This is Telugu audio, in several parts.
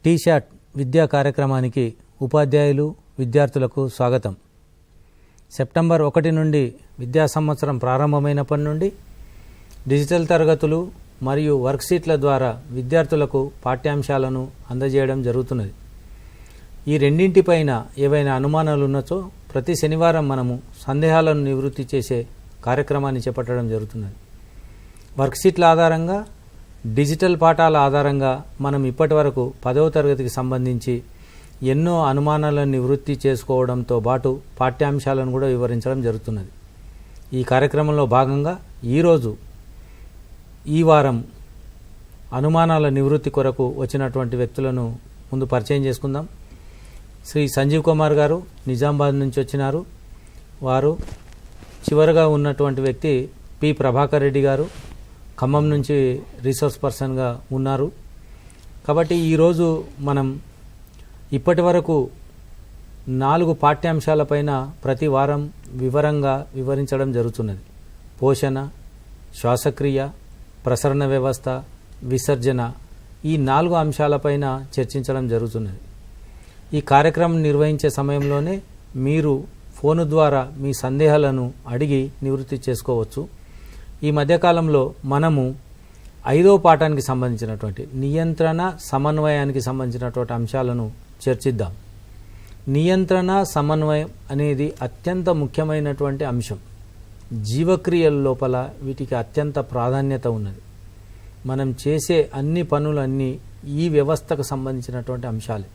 టీషాట్ విద్యా కార్యక్రమానికి ఉపాధ్యాయులు విద్యార్థులకు స్వాగతం. సెప్టెంబర్ 1 నుండి విద్యా సంవత్సరం ప్రారంభమైనప్పటి నుండి డిజిటల్ తరగతులు మరియు వర్క్షీట్ల ద్వారా విద్యార్థులకు పాఠ్యాంశాలను అందజేయడం జరుగుతున్నది. ఈ రెండింటిపైన ఏవైనా అనుమానాలు ఉన్నచో ప్రతి శనివారం మనము సందేహాలను నివృత్తి చేసే కార్యక్రమాన్ని చేపట్టడం జరుగుతున్నది. వర్క్షీట్ల ఆధారంగా డిజిటల్ పాఠాల ఆధారంగా మనం ఇప్పటి వరకు 10వ తరగతికి సంబంధించి ఎన్నో అనుమానాలను నివృత్తి చేసుకోవడంతో పాటు పాఠ్యాంశాలను కూడా వివరించడం జరుగుతున్నది. ఈ కార్యక్రమంలో భాగంగా ఈ వారం అనుమానాల నివృత్తి కొరకు వచ్చినటువంటి వ్యక్తులను ముందు పరిచయం చేసుకుందాం. శ్రీ సంజీవ్ కుమార్ గారు నిజామాబాద్ నుంచి వచ్చినారు. వారు చివరగా ఉన్నటువంటి వ్యక్తి పి ప్రభాకర్ రెడ్డి గారు ఖమ్మం నుంచి రీసోర్స్ పర్సన్గా ఉన్నారు. కాబట్టి ఈరోజు మనం ఇప్పటి వరకు 4 పాఠ్యాంశాలపైన ప్రతి వారం వివరంగా వివరించడం జరుగుతున్నది. పోషణ, శ్వాసక్రియ, ప్రసరణ వ్యవస్థ, విసర్జన, ఈ 4 అంశాలపైన చర్చించడం జరుగుతున్నది. ఈ కార్యక్రమం నిర్వహించే సమయంలోనే మీరు ఫోను ద్వారా మీ సందేహాలను అడిగి నివృత్తి చేసుకోవచ్చు. ఈ మధ్యకాలంలో మనము 5వ పాఠానికి సంబంధించినటువంటి నియంత్రణ సమన్వయానికి సంబంధించినటువంటి అంశాలను చర్చిద్దాం. నియంత్రణ సమన్వయం అనేది అత్యంత ముఖ్యమైనటువంటి అంశం. జీవక్రియల లోపల వీటికి అత్యంత ప్రాధాన్యత ఉన్నది. మనం చేసే అన్ని పనులన్నీ ఈ వ్యవస్థకు సంబంధించినటువంటి అంశాలే.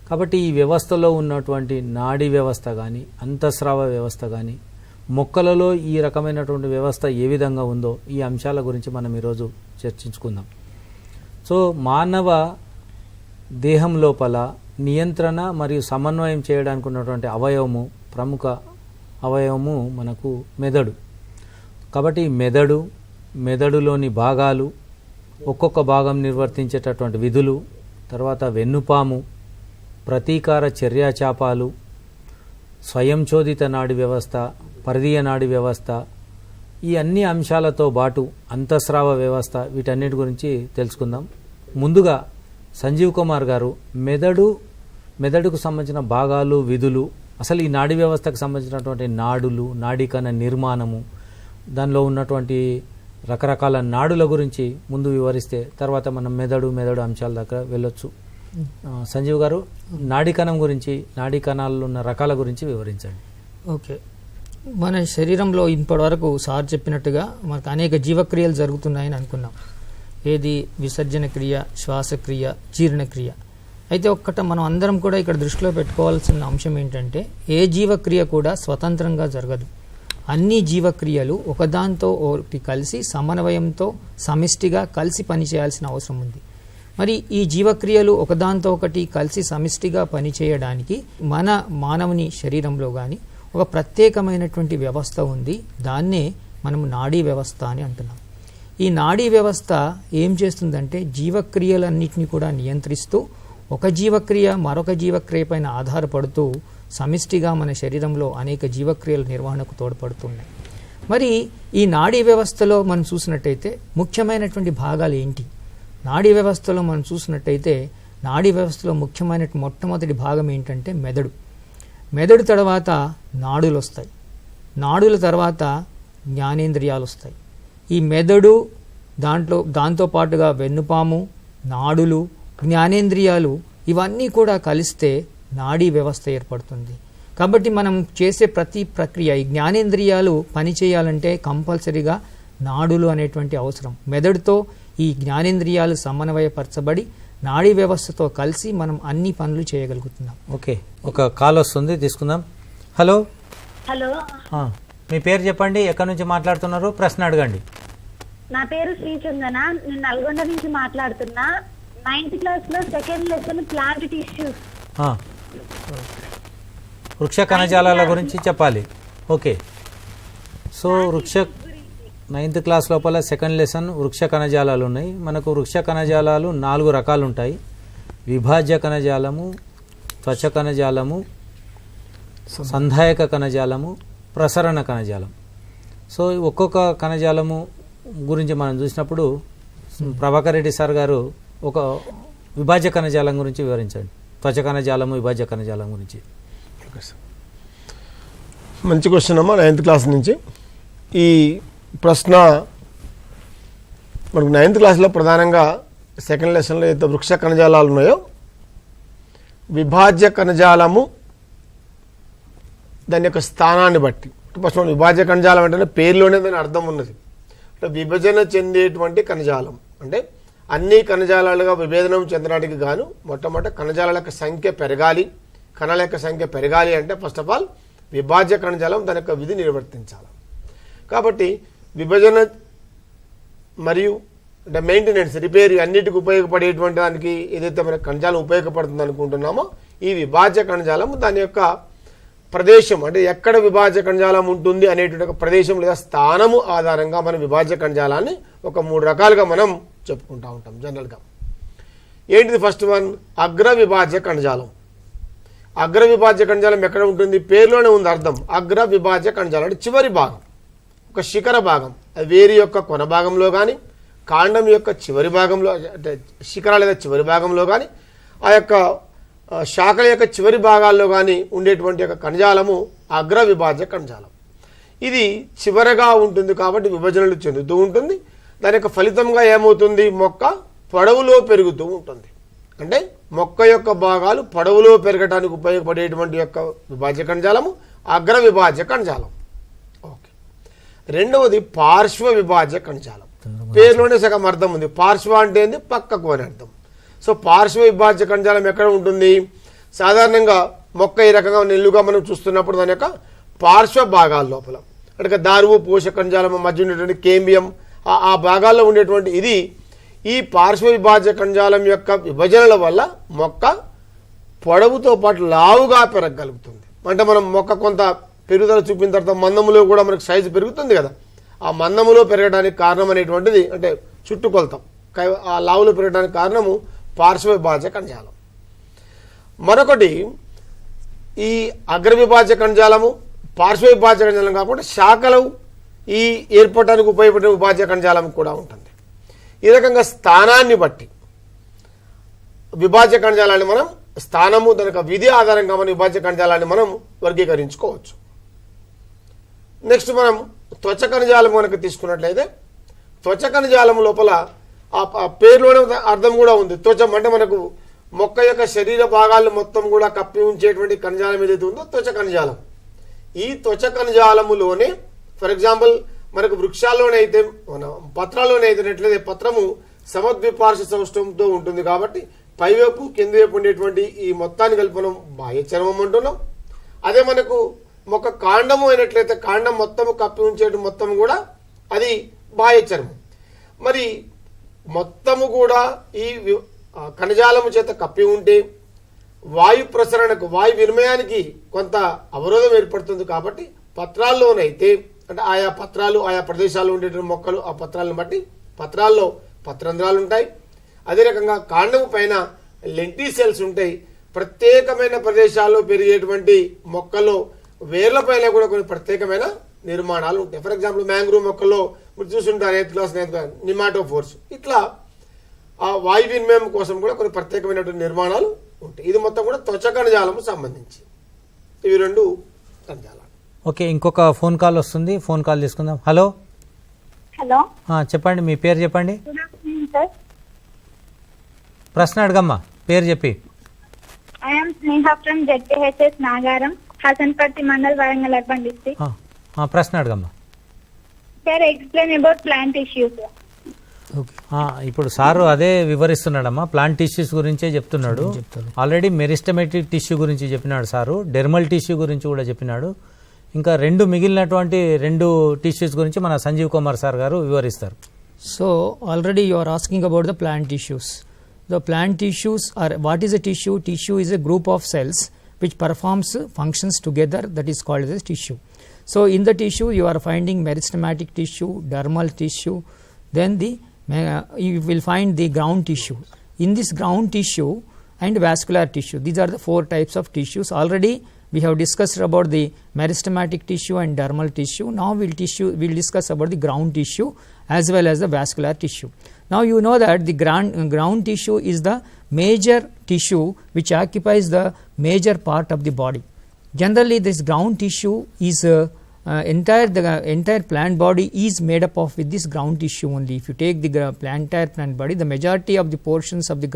కాబట్టి ఈ వ్యవస్థలో ఉన్నటువంటి నాడీ వ్యవస్థ కానీ, అంతఃస్రావ వ్యవస్థ కానీ, మొక్కలలో ఈ రకమైనటువంటి వ్యవస్థ ఏ విధంగా ఉందో ఈ అంశాల గురించి మనం ఈరోజు చర్చించుకుందాం. సో మానవ దేహం లోపల నియంత్రణ మరియు సమన్వయం చేయడానికి ఉన్నటువంటి ప్రముఖ అవయవము మనకు మెదడు. కాబట్టి మెదడులోని భాగాలు, ఒక్కొక్క భాగం నిర్వర్తించేటటువంటి విధులు, తర్వాత వెన్నుపాము, ప్రతీకార చర్యాచాపాలు, స్వయంచోదిత నాడీ వ్యవస్థ, పరిధీయ నాడీ వ్యవస్థ, ఈ అన్ని అంశాలతో పాటు అంతఃస్రావ వ్యవస్థ, వీటన్నిటి గురించి తెలుసుకుందాం. ముందుగా సంజీవ్ కుమార్ గారు మెదడుకు సంబంధించిన భాగాలు, విధులు, అసలు ఈ నాడీ వ్యవస్థకు సంబంధించినటువంటి నాడులు, నాడీకణ నిర్మాణము, దానిలో ఉన్నటువంటి రకరకాల నాడుల గురించి ముందు వివరిస్తే తర్వాత మనం మెదడు అంశాల దాకా వెళ్ళొచ్చు. సంజీవ్ గారు, నాడీకణం గురించి, నాడీ కణాల్లో ఉన్న రకాల గురించి వివరించండి. ఓకే, మన శరీరంలో ఇప్పటి వరకు సార్ చెప్పినట్టుగా మనకు అనేక జీవక్రియలు జరుగుతున్నాయని అనుకున్నాం. ఏది విసర్జన క్రియ, శ్వాసక్రియ, జీర్ణక్రియ. అయితే మనం అందరం కూడా ఇక్కడ దృష్టిలో పెట్టుకోవాల్సిన అంశం ఏంటంటే ఏ జీవక్రియ కూడా స్వతంత్రంగా జరగదు. అన్ని జీవక్రియలు ఒకదాంతో ఒకటి కలిసి సమన్వయంతో సమిష్టిగా కలిసి పనిచేయాల్సిన అవసరం ఉంది. మరి ఈ జీవక్రియలు ఒకదాంతో ఒకటి కలిసి సమిష్టిగా పనిచేయడానికి మన మానవుని శరీరంలో కానీ ఒక ప్రత్యేకమైనటువంటి వ్యవస్థ ఉంది. దాన్నే మనం నాడీ వ్యవస్థ అని అంటున్నాం. ఈ నాడీ వ్యవస్థ ఏం చేస్తుందంటే జీవక్రియలన్నింటినీ కూడా నియంత్రిస్తూ ఒక జీవక్రియ మరొక జీవక్రియ పైన ఆధారపడుతూ సమిష్టిగా మన శరీరంలో అనేక జీవక్రియల నిర్వహణకు తోడ్పడుతున్నాయి. మరి ఈ నాడీ వ్యవస్థలో మనం చూసినట్టయితే ముఖ్యమైనటువంటి భాగాలు ఏంటి? నాడీ వ్యవస్థలో మనం చూసినట్టయితే నాడీ వ్యవస్థలో ముఖ్యమైన మొట్టమొదటి భాగం ఏంటంటే మెదడు తర్వాత నాడులు వస్తాయి. నాడుల తర్వాత జ్ఞానేంద్రియాలు వస్తాయి. ఈ మెదడు దాంతో పాటుగా వెన్నుపాము, నాడులు, జ్ఞానేంద్రియాలు ఇవన్నీ కూడా కలిస్తే నాడీ వ్యవస్థ ఏర్పడుతుంది. కాబట్టి మనం చేసే ప్రతి ప్రక్రియ ఈ జ్ఞానేంద్రియాలు పనిచేయాలంటే కంపల్సరీగా నాడులు అనేటువంటి అవసరం. మెదడుతో ఈ జ్ఞానేంద్రియాలు సమన్వయపరచబడి నాడీ వ్యవస్థతో కలిసి మనం అన్ని పనులు చేయగలుగుతున్నాం. ఓకే, ఒక కాల్ వస్తుంది, తీసుకుందాం. హలో. మీ పేరు చెప్పండి, ఎక్కడి నుంచి మాట్లాడుతున్నారు, ప్రశ్న అడగండి. నా పేరు శ్రీచందన, నేను నల్గొండ నుంచి మాట్లాడుతున్నా. 9th క్లాస్ లో సెకండ్ లెసన్ ప్లాంట్ టిష్యూస్, వృక్ష కణజాలాల గురించి చెప్పాలి. ఓకే, సో 9th క్లాస్ లోపల సెకండ్ లెసన్ వృక్ష కణజాలాలు ఉన్నాయి. మనకు వృక్ష కణజాలాలు 4 రకాలు ఉంటాయి. విభాజ్య కణజాలము, త్వచ కణజాలము, సంధాయక కణజాలము, ప్రసరణ కణజాలం. సో ఒక్కొక్క కణజాలము గురించి మనం చూసినప్పుడు ప్రభాకర్ రెడ్డి సార్ గారు విభాజ్య కణజాలం గురించి వివరించండి. త్వచ కణజాలము, విభాజ్య కణజాలం గురించి. ఓకే సార్, మంచి క్వశ్చన్ అమ్మా. 9th క్లాస్ నుంచి ఈ ప్రశ్న మనకు 9th క్లాస్లో ప్రధానంగా సెకండ్ లెసన్లో అయితే వృక్ష కణజాలాలు ఉన్నాయో విభాజ్య కణజాలము దాని యొక్క స్థానాన్ని బట్టి, ఫస్ట్ మనం విభాజ్య కణజాలం అంటే పేరులోనే దాని అర్థం ఉన్నది. అంటే విభజన చెందేటువంటి కణజాలం అంటే అన్ని కణజాలాలుగా విభేదనం చెందడానికి గాను మొట్టమొదటి కణజాలాల యొక్క సంఖ్య పెరగాలి. కణాల యొక్క సంఖ్య పెరగాలి అంటే ఫస్ట్ ఆఫ్ ఆల్ విభాజ్య కణజాలం దాని యొక్క విధి నిర్వర్తించాలి. కాబట్టి విభజన మరియు అంటే మెయింటెనెన్స్, రిపేర్ అన్నిటికీ ఉపయోగపడేటువంటి దానికి ఏదైతే మన కణజాలం ఉపయోగపడుతుంది అనుకుంటున్నామో ఈ విభాజ్య కణజాలం దాని యొక్క ప్రదేశం అంటే ఎక్కడ విభాజ్య కణజాలం ఉంటుంది అనేటువంటి ఒక ప్రదేశం లేదా స్థానము ఆధారంగా మనం విభాజ్య కణజాలాన్ని ఒక 3 రకాలుగా మనం చెప్పుకుంటూ ఉంటాం జనరల్గా. ఏంటిది ఫస్ట్ వన్? అగ్ర విభాజ్య కణజాలం. అగ్ర విభాజ్య కణజాలం ఎక్కడ ఉంటుంది? పేరులోనే ఉంది అర్థం. అగ్ర విభాజ్య కణజాలం అంటే చివరి భాగం, ఒక శిఖర భాగం. అది వేరు యొక్క కొన భాగంలో కానీ కాండం యొక్క చివరి భాగంలో అంటే శిఖర లేదా చివరి భాగంలో కానీ ఆ యొక్క శాఖల యొక్క చివరి భాగాల్లో కానీ ఉండేటువంటి యొక్క కణజాలము అగ్ర విభాజ్య కణజాలం. ఇది చివరగా ఉంటుంది కాబట్టి విభజనలు చెందుతూ ఉంటుంది. దాని యొక్క ఫలితంగా ఏమవుతుంది? మొక్క పొడవులో పెరుగుతూ ఉంటుంది. అంటే మొక్క యొక్క భాగాలు పొడవులో పెరగడానికి ఉపయోగపడేటువంటి యొక్క విభాజ్య కణజాలము అగ్ర విభాజ్య కణజాలం. ఓకే. రెండవది పార్శ్వ విభాజ్య కణజాలం. పేరులోనే సగం అర్థం ఉంది. పార్శ్వ అంటే ఏంది? పక్కకు అని అర్థం. సో పార్శ్వ విభాజ్య కణజాలం ఎక్కడ ఉంటుంది? సాధారణంగా మొక్క ఈ రకంగా నిల్లుగా మనం చూస్తున్నప్పుడు దాని యొక్క పార్శ్వ భాగాల లోపల అంటే దారువు పోషక కణజాలం మధ్య ఉండేటువంటి కేంబియం ఆ భాగాల్లో ఉండేటువంటి ఇది ఈ పార్శ్వ విభాజ్య కణజాలం యొక్క విభజనల వల్ల మొక్క పొడవుతో పాటు లావుగా పెరగగలుగుతుంది. అంటే మనం మొక్క కొంత పెరుగుదల చూపిన తర్వాత మందములో కూడా మనకు సైజు పెరుగుతుంది కదా, ఆ మందములో పెరగడానికి కారణం అనేటువంటిది అంటే చుట్టుకొలతం ఆ లావులో పెరగడానికి కారణము పార్శ్వ విభాజ్య కణజాలం. మరొకటి ఈ అగ్ర విభాజ్య కణజాలము పార్శ్వ విభాజ్య కణజాలం కాకుండా శాఖలు ఈ ఏర్పడడానికి ఉపయోగపడే విభాజ్య కణజాలం కూడా ఉంటుంది. ఈ రకంగా స్థానాన్ని బట్టి విభాజ్య కణజాలాన్ని మనం స్థానము దానికి విధి ఆధారంగా మనం విభాజ్య కణజాలాన్ని మనం వర్గీకరించుకోవచ్చు. నెక్స్ట్ మనం త్వచ కణజాలం కనుక తీసుకున్నట్లయితే త్వచ కణజాలం లోపల ఆ పేరులోనే అర్థం కూడా ఉంది. త్వచం అంటే మనకు మొక్క యొక్క శరీర భాగాలను మొత్తం కూడా కప్పి ఉంచేటువంటి కణజాలం ఏదైతే ఉందో త్వచ కణజాలం. ఈ త్వచ కణజాలములోనే ఫర్ ఎగ్జాంపుల్ మనకు వృక్షాల్లోనే అయితే మన పత్రాల్లోనే అయితేనట్లయితే పత్రము సమద్విపార్శ్వ సౌష్టంతో ఉంటుంది కాబట్టి పైవైపు కింద వైపు ఉండేటువంటి ఈ మొత్తాన్ని కలిపి మనం బాహ్య చర్మం అంటున్నాం. అదే మనకు మొక్క కాండము అయినట్లయితే కాండం మొత్తము కప్పి ఉంచేటి మొత్తం కూడా అది బాహ్య చర్మం. మరి మొత్తము కూడా ఈ కణజాలము చేత కప్పి ఉంటే వాయు ప్రసరణకు వాయు వినిమయానికి కొంత అవరోధం ఏర్పడుతుంది. కాబట్టి పత్రాల్లోనైతే అంటే ఆయా పత్రాలు ఆయా ప్రదేశాల్లో ఉండేటువంటి మొక్కలు ఆ పత్రాలను బట్టి పత్రాల్లో పత్రంధ్రాలు ఉంటాయి. అదే రకంగా కాండము పైన లెంటిసెల్స్ ఉంటాయి. ప్రత్యేకమైన ప్రదేశాల్లో పెరిగేటువంటి మొక్కల్లో వేర్ల పైన కూడా కొన్ని ప్రత్యేకమైన నిర్మాణాలు ఉంటాయి. ఫర్ ఎగ్జాంపుల్ మ్యాంగ్రూవ్ మొక్కల్లో మీరు చూసుంటారు 8th క్లాస్ నిమాటోఫోర్స్. ఇట్లా ఆ వాయు వినిమయం కోసం కూడా కొన్ని ప్రత్యేకమైనటువంటి నిర్మాణాలు ఉంటాయి. ఇది మొత్తం కూడా త్వచ కణజాలము సంబంధించి ఇవి 2 కణజాలాలు. ఓకే, ఇంకొక ఫోన్ కాల్ వస్తుంది, ఫోన్ కాల్ తీసుకుందాం. హలో హలో, చెప్పండి, మీ పేరు చెప్పండి. Good afternoon sir. ప్రశ్న అడగమ్మా, పేరు చెప్పి. I am Sneha from ZPHS Nagaram, Hasanparthy mandal, Warangal urban district. ప్రశ్న అడగమ్మా. Sir explain about plant issues. ఇప్పుడు సారు అదే వివరిస్తున్నాడమ్మా, ప్లాంట్ టిష్యూస్ గురించే చెప్తున్నాడు. ఆల్రెడీ మెరిస్టమెటిక్ టిష్యూ గురించి చెప్పినాడు సారు, డెర్మల్ టిష్యూ గురించి కూడా చెప్పినాడు. ఇంకా మిగిలినటువంటి 2 టిష్యూస్ గురించి మన సంజీవ్ కుమార్ సార్ గారు వివరిస్తారు. So already you are asking about the plant tissues. The plant tissues are, what is a tissue? Tissue is a group of cells which performs functions together, that is called as tissue. So in the tissue you are finding meristematic tissue, dermal tissue, then you will find the ground tissue. In this ground tissue and vascular tissue, these are the 4 types of tissues. Already we have discussed about the meristematic tissue and dermal tissue. Now we'll discuss about the ground tissue as well as the vascular tissue. Now you know that the ground tissue is the major tissue which occupies the major part of the body. Generally this ground tissue is the entire plant body is made up of with this ground tissue only. If you take the entire plant body, the majority of the portions of the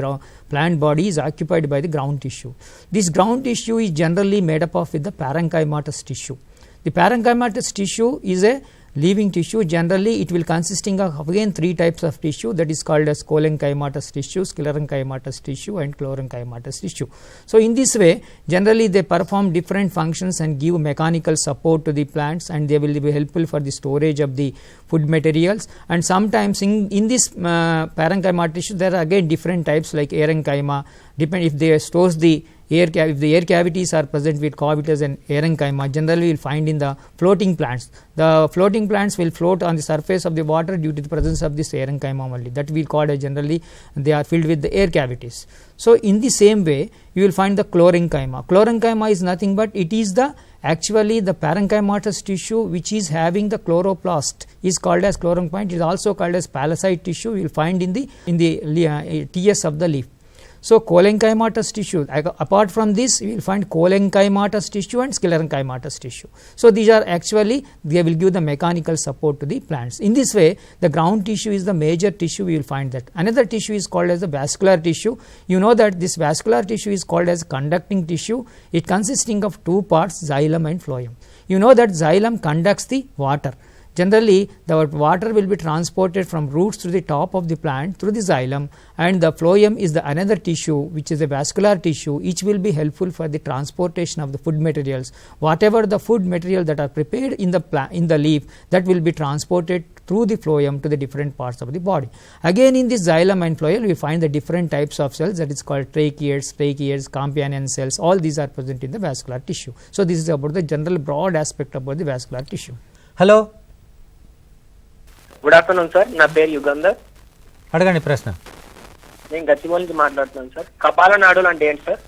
plant body is occupied by the ground tissue. This ground tissue is generally made up of with the parenchymatous tissue. The parenchymatous tissue is a living tissue. Generally it will consisting of again 3 types of tissue, that is called as cholenchymatous tissue, sclerenchymatous tissue and chlorenchymatous tissue. So in this way generally they perform different functions and give mechanical support to the plants, and they will be helpful for the storage of the food materials. And sometimes in this parenchymatous tissue there are again different types like aerenchyma, depend if they stores the if the air cavities are present, we call it as an aerenchyma. Generally we will find in the floating plants. The floating plants will float on the surface of the water due to the presence of this aerenchyma only, that we call as generally they are filled with the air cavities. So in the same way you will find the chlorenchyma. Chlorenchyma is nothing but it is the actually the parenchymatous tissue which is having the chloroplast is called as chlorenchyma. It is also called as palisade tissue. You will find in the TS of the leaf. So cholenchymatous tissue, apart from this you will find cholenchymatous tissue and sclerenchymatous tissue. So these are actually they will give the mechanical support to the plants. In this way the ground tissue is the major tissue, we will find that. Another tissue is called as the vascular tissue. You know that this vascular tissue is called as conducting tissue. It consisting of 2 parts, xylem and phloem. You know that xylem conducts the water. Generally the water will be transported from roots to the top of the plant through the xylem, and the phloem is the another tissue which is a vascular tissue, which will be helpful for the transportation of the food materials. Whatever the food material that are prepared in the leaf, that will be transported through the phloem to the different parts of the body. Again in this xylem and phloem we find the different types of cells, that is called tracheids, companion cells. All these are present in the vascular tissue. So this is about the general broad aspect about the vascular tissue. Hello, good afternoon sir. నా పేరు యుగంధర్. అడగండి ప్రశ్న. నేను గచ్చిబౌలి నుంచి మాట్లాడుతున్నాను సార్. కపాల నాడులు అంటే ఏంటి సార్?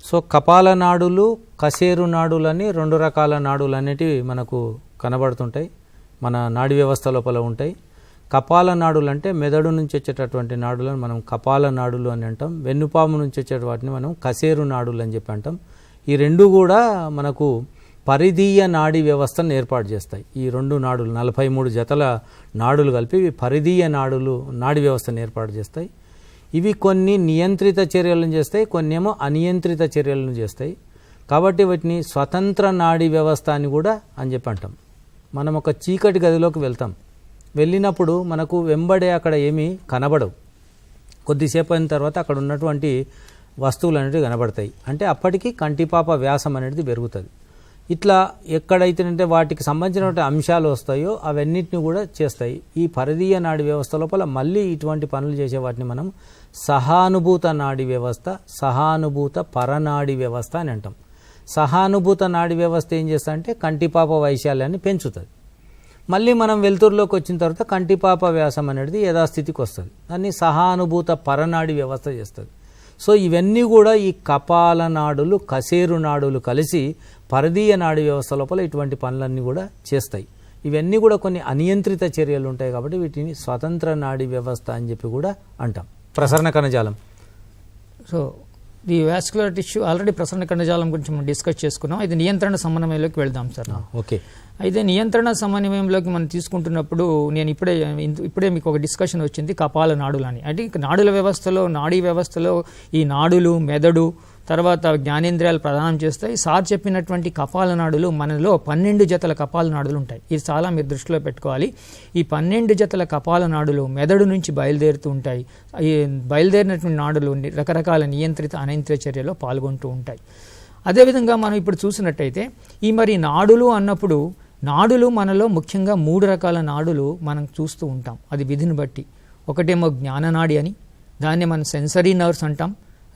సో కపాల నాడులు, కశేరు నాడులు అని 2 రకాల నాడులు అనేటివి మనకు కనబడుతుంటాయి, మన నాడీ వ్యవస్థ లోపల ఉంటాయి. కపాల నాడులు అంటే మెదడు నుంచి వచ్చేటటువంటి నాడులను మనం కపాల నాడులు అని అంటాం. వెన్నుపాము నుంచి వచ్చే వాటిని మనం కశేరు నాడులు అని చెప్పి అంటాం. ఈ 2 కూడా మనకు పరిధీయ నాడీ వ్యవస్థను ఏర్పాటు చేస్తాయి. ఈ 2 నాడులు 43 జతల నాడులు కలిపి పరిధీయ నాడీ వ్యవస్థను ఏర్పాటు చేస్తాయి. ఇవి కొన్ని నియంత్రిత చర్యలను చేస్తాయి, కొన్ని ఏమో అనియంత్రిత చర్యలను చేస్తాయి. కాబట్టి వీటిని స్వతంత్ర నాడీ వ్యవస్థ అని కూడా అని చెప్పి అంటాం. మనం ఒక చీకటి గదిలోకి వెళ్తాం, వెళ్ళినప్పుడు మనకు వెంబడే అక్కడ ఏమీ కనబడవు. కొద్దిసేపు అయిన తర్వాత అక్కడ ఉన్నటువంటి వస్తువులు అనేవి కనబడతాయి. అంటే అప్పటికి కంటిపాప వ్యాసం అనేది పెరుగుతుంది. ఇట్లా ఎక్కడైతేనంటే వాటికి సంబంధించినటువంటి అంశాలు వస్తాయో అవన్నిటిని కూడా చేస్తాయి. ఈ పరిధీయ నాడీ వ్యవస్థ లోపల మళ్ళీ ఇటువంటి పనులు చేసే వాటిని మనం సహానుభూత నాడీ వ్యవస్థ, సహానుభూత పరనాడీ వ్యవస్థ అని అంటాం. సహానుభూత నాడీ వ్యవస్థ ఏం చేస్తా అంటే కంటిపాప వైశాల్యాన్ని పెంచుతుంది. మళ్ళీ మనం వెలుతురులోకి వచ్చిన తర్వాత కంటిపాప వ్యాసం అనేది యథాస్థితికి వస్తుంది. దాన్ని సహానుభూత పరనాడీ వ్యవస్థ చేస్తుంది. సో ఇవన్నీ కూడా ఈ కపాల నాడులు, కశేరు నాడులు కలిసి పరిధీయ నాడీ వ్యవస్థ లోపల ఇటువంటి పనులన్నీ కూడా చేస్తాయి. ఇవన్నీ కూడా కొన్ని అనియంత్రిత చర్యలు ఉంటాయి కాబట్టి వీటిని స్వతంత్ర నాడీ వ్యవస్థ అని చెప్పి కూడా అంటాం. ప్రసరణ కణజాలం. So the vascular tissue already ప్రసరణ కణజాలం గురించి మనం డిస్కస్ చేసుకున్నాం. ఇది నియంత్రణ సమన్వయంలోకి వెళ్దాం సార్. ఓకే. అయితే నియంత్రణ సమన్వయంలోకి మనం తీసుకుంటున్నప్పుడు నేను ఇప్పుడే మీకు ఒక డిస్కషన్ వచ్చింది కపాల నాడులని. అంటే నాడుల వ్యవస్థలో, నాడీ వ్యవస్థలో ఈ నాడులు, మెదడు, తర్వాత జ్ఞానేంద్రియాలు ప్రదానం చేస్తాయి. సార్ చెప్పినటువంటి కపాల నాడులు మనలో 12 జతల కపాల నాడులు ఉంటాయి. ఇది చాలా మీరు దృష్టిలో పెట్టుకోవాలి. ఈ 12 జతల కపాల నాడులు మెదడు నుంచి బయలుదేరుతూ ఉంటాయి. ఈ బయలుదేరినటువంటి నాడులు రకరకాల నియంత్రిత, అనియంత్రిత చర్యలో పాల్గొంటూ ఉంటాయి. అదేవిధంగా మనం ఇప్పుడు చూసినట్టయితే ఈ మరి నాడులు అన్నప్పుడు నాడులు మనలో ముఖ్యంగా 3 రకాల నాడులు మనం చూస్తూ ఉంటాం. అది విధిని బట్టి. ఒకటేమో జ్ఞాననాడి అని, దాన్ని మనం సెన్సరీ నర్వ్స్ అంటాం.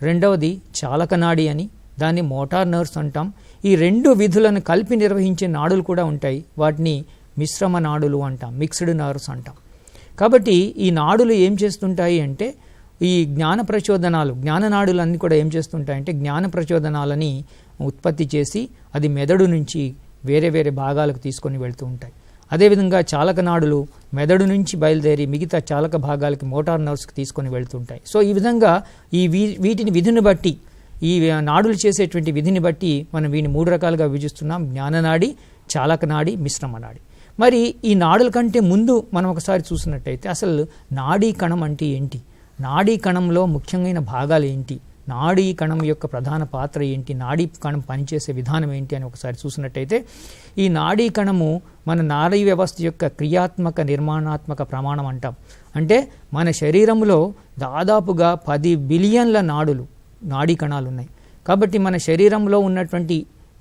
రెండవది చాలక నాడి అని, దాన్ని మోటార్ నర్వ్స్ అంటాం. ఈ 2 విధులను కలిపి నిర్వహించే నాడులు కూడా ఉంటాయి. వాటిని మిశ్రమ నాడులు అంటాం, మిక్స్డ్ నర్వ్స్ అంటాం. కాబట్టి ఈ నాడులు ఏం చేస్తుంటాయి అంటే ఈ జ్ఞాన ప్రచోదనాలు, జ్ఞాననాడులు అన్నీ కూడా ఏం చేస్తుంటాయంటే జ్ఞాన ప్రచోదనాలని ఉత్పత్తి చేసి అది మెదడు నుంచి వేరే వేరే భాగాలకు తీసుకొని వెళ్తూ ఉంటాయి. అదేవిధంగా చాలక నాడులు మెదడు నుంచి బయలుదేరి మిగతా చాలక భాగాలకి మోటార్ నర్వ్స్కి తీసుకొని వెళ్తుంటాయి. సో ఈ విధంగా వీటిని విధిని బట్టి ఈ నాడులు చేసేటువంటి విధిని బట్టి మనం వీటిని 3 రకాలుగా విభజిస్తున్నాం: జ్ఞాననాడి, చాలకనాడి, మిశ్రమ నాడి. మరి ఈ నాడుల కంటే ముందు మనం ఒకసారి చూసినట్టయితే అసలు నాడీ కణం అంటే ఏంటి, నాడీ కణంలో ముఖ్యమైన భాగాలు ఏంటి, నాడీ కణం యొక్క ప్రధాన పాత్ర ఏంటి, నాడీ కణం పనిచేసే విధానం ఏంటి అని ఒకసారి చూసినట్టయితే ఈ నాడీ కణము మన నాడీ వ్యవస్థ యొక్క క్రియాత్మక నిర్మాణాత్మక ప్రమాణం అంటాం. అంటే మన శరీరంలో దాదాపుగా 10 బిలియన్ల నాడీ కణాలు ఉన్నాయి. కాబట్టి మన శరీరంలో ఉన్నటువంటి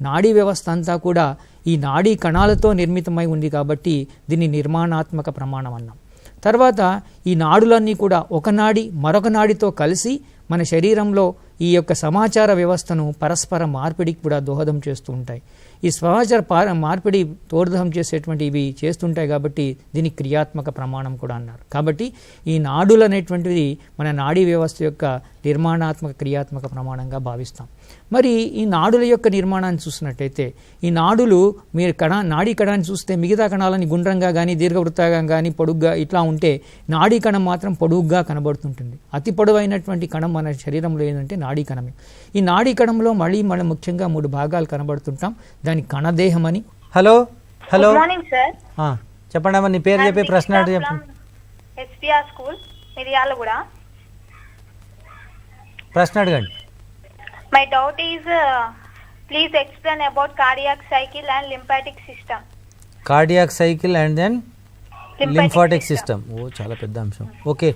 నాడీ వ్యవస్థ అంతా కూడా ఈ నాడీ కణాలతో నిర్మితమై ఉంది. కాబట్టి దీన్ని నిర్మాణాత్మక ప్రమాణం అన్నాం. తర్వాత ఈ నాడులన్నీ కూడా ఒక నాడి మరొక నాడితో కలిసి మన శరీరంలో ఈ యొక్క సమాచార వ్యవస్థను పరస్పర మార్పిడికి కూడా దోహదం చేస్తూ ఉంటాయి. ఈ సమాచార మార్పిడి దోహదం చేసేటువంటి ఇవి చేస్తుంటాయి. కాబట్టి దీనికి క్రియాత్మక ప్రమాణం కూడా అన్నారు. కాబట్టి ఈ నాడులు అనేటువంటిది మన నాడీ వ్యవస్థ యొక్క నిర్మాణాత్మక క్రియాత్మక ప్రమాణంగా భావిస్తాం. మరి ఈ నాడుల యొక్క నిర్మాణాన్ని చూసినట్టయితే ఈ నాడులు మీరు నాడీ కణాన్ని చూస్తే మిగతా కణాలని గుండ్రంగా కానీ దీర్ఘవృత్తంగా కానీ పొడుగ్గా ఇట్లా ఉంటే నాడీ కణం మాత్రం పొడుగ్గా కనబడుతుంటుంది. అతి పొడవైనటువంటి కణం మన శరీరంలో ఏంటంటే నాడీ కణమే. ఈ నాడీ కణంలో మనం ముఖ్యంగా 3 భాగాలు కనబడుతుంటాం. దాని కణదేహం అని. Hello hello good morning sir. చెప్పండి అమ్మా, నీ పేరు చెప్పి ప్రశ్న చెప్పండి. SPR school Miryalaguda. ప్రశ్న అడగండి. My doubt is please explain about cardiac cycle and lymphatic system. Cardiac cycle and then lymphatic system. ఓ చాలా పెద్ద అంశం. Okay,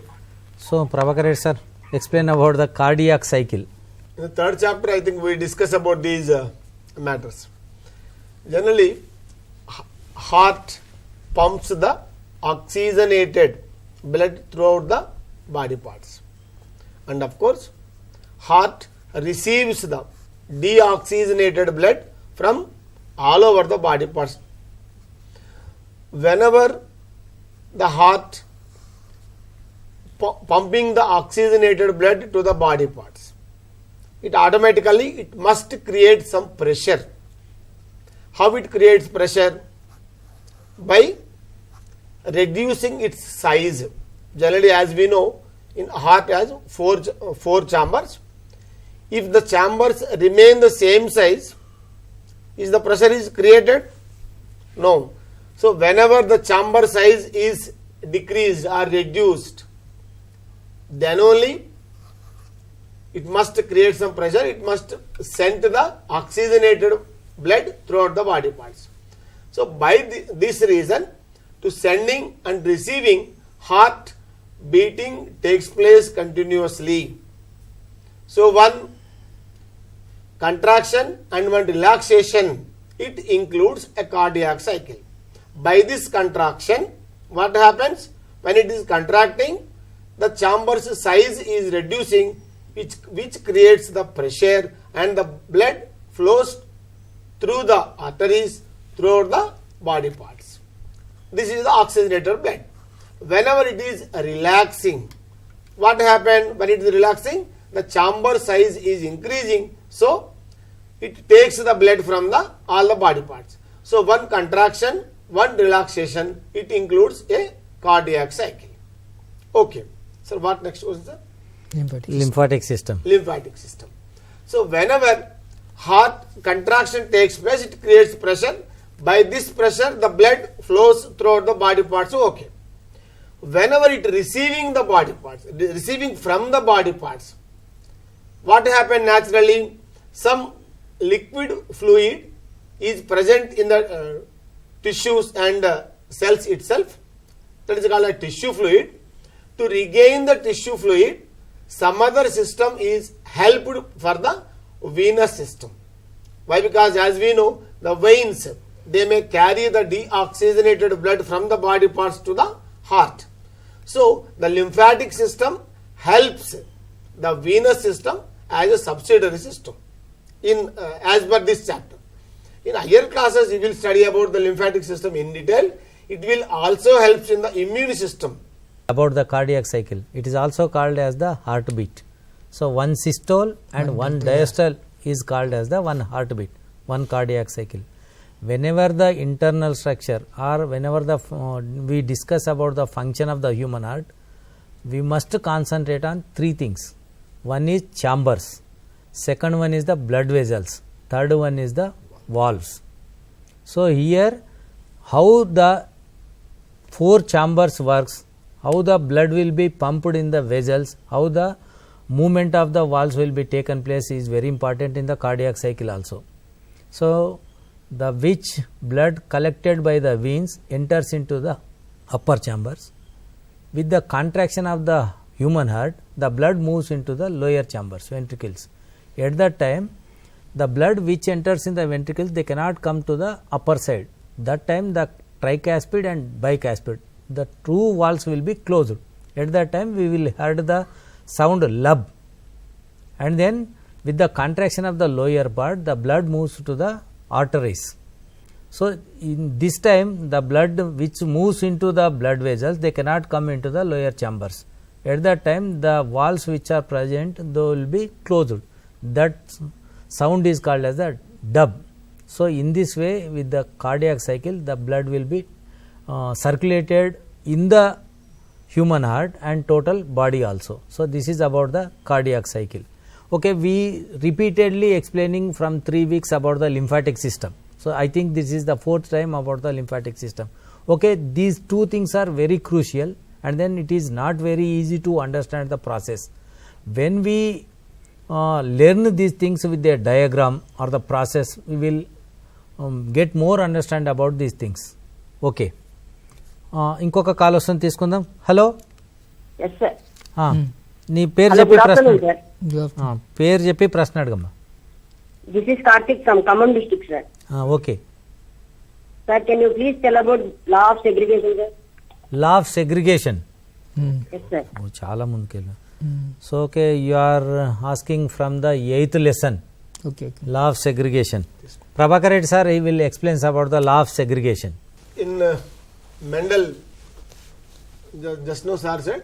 so Prabhakar Reddy sir, explain about the cardiac cycle. In the 3rd chapter, I think we discuss about these matters. Generally, heart pumps the oxygenated blood throughout the body parts, and of course, heart receives the deoxygenated blood from all over the body parts. Whenever the heart pumping the oxygenated blood to the body parts, it must create some pressure. How it creates pressure? By reducing its size. Generally, as we know, in heart has four chambers. If the chambers remain the same size, is the pressure is created? No. So whenever the chamber size is decreased or reduced, then only it must create some pressure. It must send the oxygenated blood throughout the body parts. So by this reason, to sending and receiving, heart beating takes place continuously. So one contraction and one relaxation, it includes a cardiac cycle. By this contraction, what happens? When it is contracting, the chamber's size is reducing, which creates the pressure, and the blood flows through the arteries throughout the body parts. This is the oxygenated blood. Whenever it is relaxing, what happens? When it is relaxing, the chamber size is increasing, so it takes the blood from all the body parts. So one contraction, one relaxation, it includes a cardiac cycle. Okay. So what next was the lymphatic system. Lymphatic system. So whenever heart contraction takes place, it creates pressure. By this pressure, the blood flows throughout the body parts. Okay. Whenever it receiving the body parts, receiving from the body parts, what happens naturally? Some liquid fluid is present in the tissues and cells itself. That is called a tissue fluid. To regain the tissue fluid, some other system is helped for the venous system. Why? Because as we know, the veins, they may carry the deoxygenated blood from the body parts to the heart. So the lymphatic system helps the venous system as a subsidiary system. As per this chapter, in higher classes, we will study about the lymphatic system in detail. It will also help in the immune system. About the cardiac cycle, it is also called as the heartbeat. So one systole and one diastole is called as the one heartbeat, one cardiac cycle. whenever the internal structure or whenever we discuss about the function of the human heart, we must concentrate on three things. One is chambers, second one is the blood vessels, third one is the valves. So here how the four chambers works, how the blood will be pumped in the vessels, how the movement of the valves will be taken place is very important in the cardiac cycle also. So the which blood collected by the veins enters into the upper chambers. With the contraction of the human heart, the blood moves into the lower chambers, ventricles. At that time, the blood which enters in the ventricles, they cannot come to the upper side. That time the tricuspid and bicuspid, the two valves will be closed. At that time we will hear the sound lub, and then with the contraction of the lower part, the blood moves to the arteries. So in this time the blood which moves into the blood vessels, they cannot come into the lower chambers. At that time the valves which are present, they will be closed. That sound is called as the dub. So in this way, with the cardiac cycle, the blood will be circulated in the human heart and total body also. So this is about the cardiac cycle. Okay, we repeatedly explaining from 3 weeks about the lymphatic system. So I think this is the 4th time about the lymphatic system. Okay, these two things are very crucial, and then it is not very easy to understand the process. When we learn these things with their diagram or the process, we will get more understand about these things. Okay, ఇంకొక కాల్ వస్తుంది, తీసుకుందాం. Hello, yes sir. నీ పేరు చెప్పి ప్రశ్న పేరు చెప్పి ప్రశ్న అడగమ్మా. This is Karthik from Khammam district sir. Okay sir, can you please tell about law of segregation sir? Law of segregation. Yes sir. చాలా ముందుకెళ్ళా. So okay, you are asking from the 8th lesson, law of segregation. Prabhakar Reddy sir, he will explain about the law of segregation. In Mendel, just now sir said,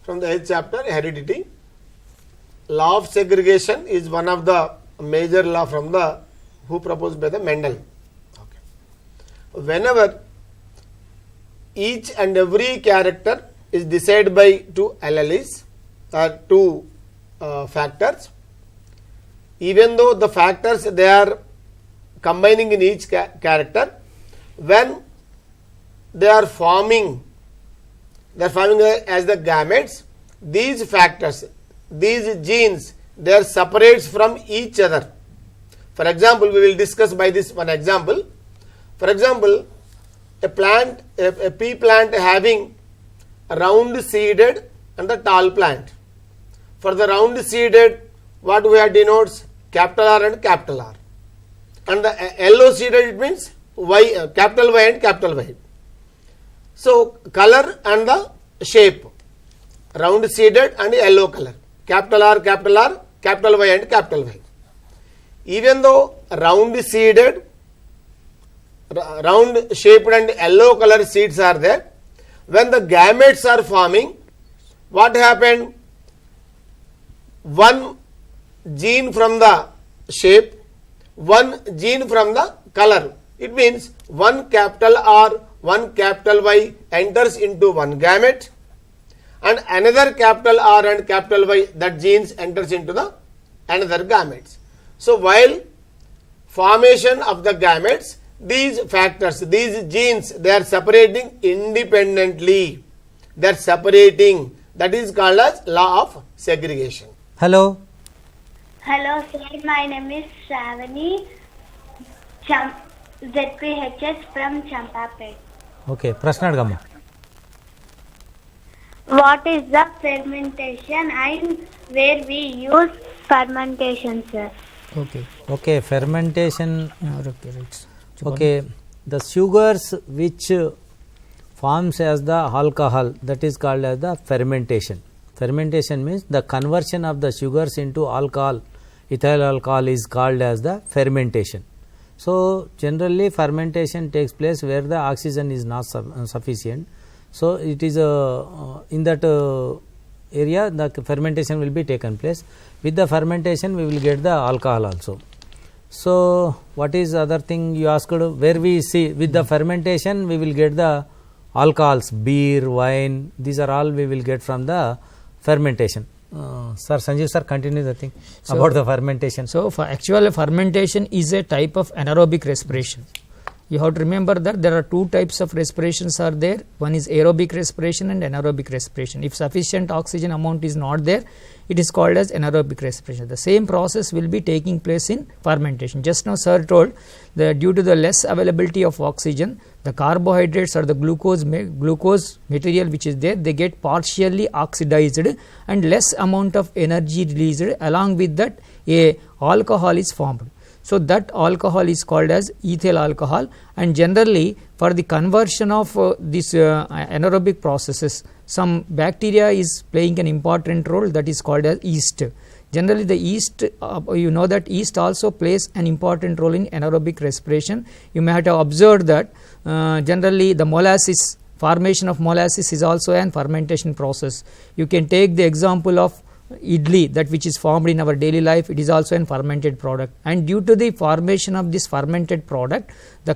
from the 8th chapter, heredity, law of segregation is one of the major law from the who proposed by the Mendel. Okay. Whenever each and every character is decided by two alleles or two factors, even though the factors they are combining in each character, when they are forming as the gametes, these factors, these genes, they are separates from each other. For example, we will discuss by this one example. For example, a plant, a pea plant having a round seeded and the tall plant. For the round seeded, what we have denotes capital R and capital R, and the yellow seeded, it means Y, capital Y and capital Y. So color and the shape, round seeded and yellow color, capital R, capital Y and capital Y. Even though round seeded, round shaped and yellow color seeds are there, when the gametes are forming, what happened? One gene from the shape, one gene from the color. It means one capital R, one capital Y enters into one gamete, and another capital R and capital Y, that genes enters into the another gametes. So while formation of the gametes, these factors, these genes, they are separating independently. They are separating. That is called as law of segregation. Hello. Hello sir, my name is Shravani, ZPHS from Champapet. Okay, ప్రశ్న అడగమ్మా. What is the fermentation and where we use fermentation, sir? Okay, fermentation. Okay, the sugars which forms as the alcohol, that is called as the fermentation. Fermentation means the conversion of the sugars into alcohol, ethyl alcohol, is called as the fermentation. So generally fermentation takes place where the oxygen is not sufficient. So it is in that area the fermentation will be taken place. With the fermentation we will get the alcohol also. So what is other thing you asked? Where we see with the fermentation we will get the alcohols, beer, wine. These are all we will get from the fermentation. Sir Sanjeev sir, continue the thing about the fermentation. So for actual fermentation is a type of anaerobic respiration. You have to remember that there are two types of respirations are there. One is aerobic respiration and anaerobic respiration. If sufficient oxygen amount is not there, it is called as anaerobic respiration. The same process will be taking place in fermentation. Just now sir told that due to the less availability of oxygen, the carbohydrates or the glucose material which is there, they get partially oxidized and less amount of energy released. Along with that, a alcohol is formed. So that alcohol is called as ethyl alcohol, and generally for the conversion of these anaerobic processes, some bacteria is playing an important role, that is called as yeast. Generally the yeast, you know that yeast also plays an important role in anaerobic respiration. You may have observed that generally the molasses, formation of molasses is also an fermentation process. You can take the example of idli, that which is formed in our daily life. It is also a fermented product, and due to the formation of this fermented product, the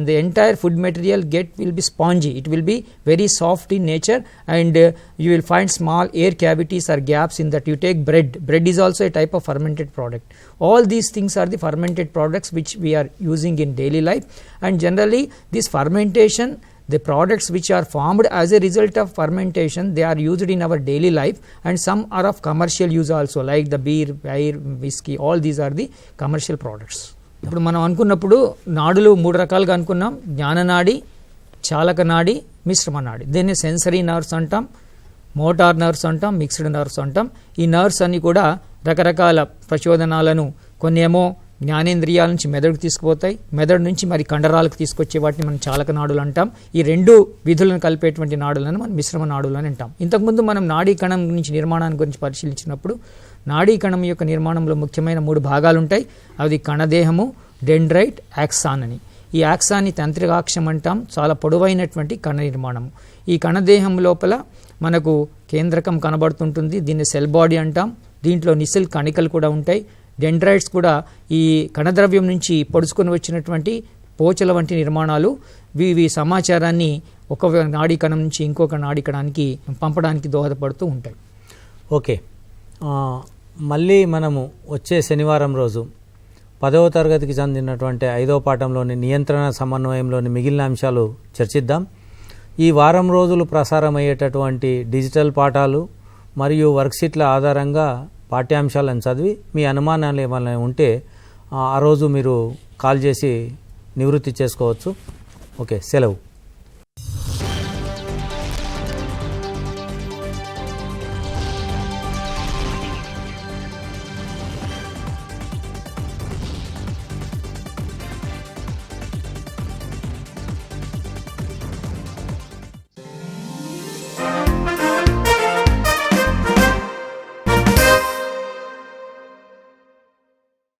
the entire food material will be spongy. It will be very soft in nature, and you will find small air cavities or gaps in that. You take bread is also a type of fermented product. All these things are the fermented products which we are using in daily life, and generally this fermentation, the products which are formed as a result of fermentation, they are used in our daily life, and some are of commercial use also, like the beer, whiskey. All these are the commercial products. ఇప్పుడు మనం అనుకున్నప్పుడు నాడులు మూడు రకాలుగా అనుకున్నాం: జ్ఞాననాడి, చాలక నాడి, మిశ్రమ నాడి. దీన్ని సెన్సరీ నర్వ్స్ అంటాం, మోటార్ నర్వ్స్ అంటాం, మిక్స్డ్ నర్వ్స్ అంటాం. ఈ నర్వ్స్ అన్ని కూడా రకరకాల ప్రచోదనాలను, కొన్ని ఏమో జ్ఞానేంద్రియాల నుంచి మెదడుకు తీసుకుపోతాయి, మెదడు నుంచి మరి కండరాలకు తీసుకొచ్చే వాటిని మనం చాలక నాడులు అంటాం. ఈ రెండు విధులను కలిపేటువంటి నాడులను మనం మిశ్రమ నాడులు అని అంటాం. ఇంతకుముందు మనం నాడీ కణం గురించి నిర్మాణాన్ని గురించి పరిశీలించినప్పుడు నాడీ కణం యొక్క నిర్మాణంలో ముఖ్యమైన 3 భాగాలు ఉంటాయి. అది కణదేహము, డెండ్రైట్, యాక్సాన్ అని. ఈ యాక్సాన్ని తంత్రికాక్షం అంటాం, చాలా పొడవైనటువంటి కణ నిర్మాణము. ఈ కణదేహం లోపల మనకు కేంద్రకం కనబడుతుంటుంది, దీన్ని సెల్ బాడీ అంటాం. దీంట్లో నిసిల్ కణికలు కూడా ఉంటాయి. డెండ్రైట్స్ కూడా ఈ కణద్రవ్యం నుంచి పొడుచుకొని వచ్చినటువంటి పోచల వంటి నిర్మాణాలు. ఇవి సమాచారాన్ని ఒక నాడీ కణం నుంచి ఇంకొక నాడీ కణానికి పంపడానికి దోహదపడుతూ ఉంటాయి. ఓకే, మళ్ళీ మనము వచ్చే శనివారం రోజు 10వ తరగతికి చెందినటువంటి 5వ పాఠంలోని నియంత్రణ సమన్వయంలోని మిగిలిన అంశాలు చర్చిద్దాం. ఈ వారం రోజులు ప్రసారమయ్యేటటువంటి డిజిటల్ పాఠాలు మరియు వర్క్షీట్ల ఆధారంగా పాఠ్యాంశాలను చదివి మీ అనుమానాలు ఏమైనా ఉంటే ఆ రోజు మీరు కాల్ చేసి నివృత్తి చేసుకోవచ్చు. ఓకే, సెలవు.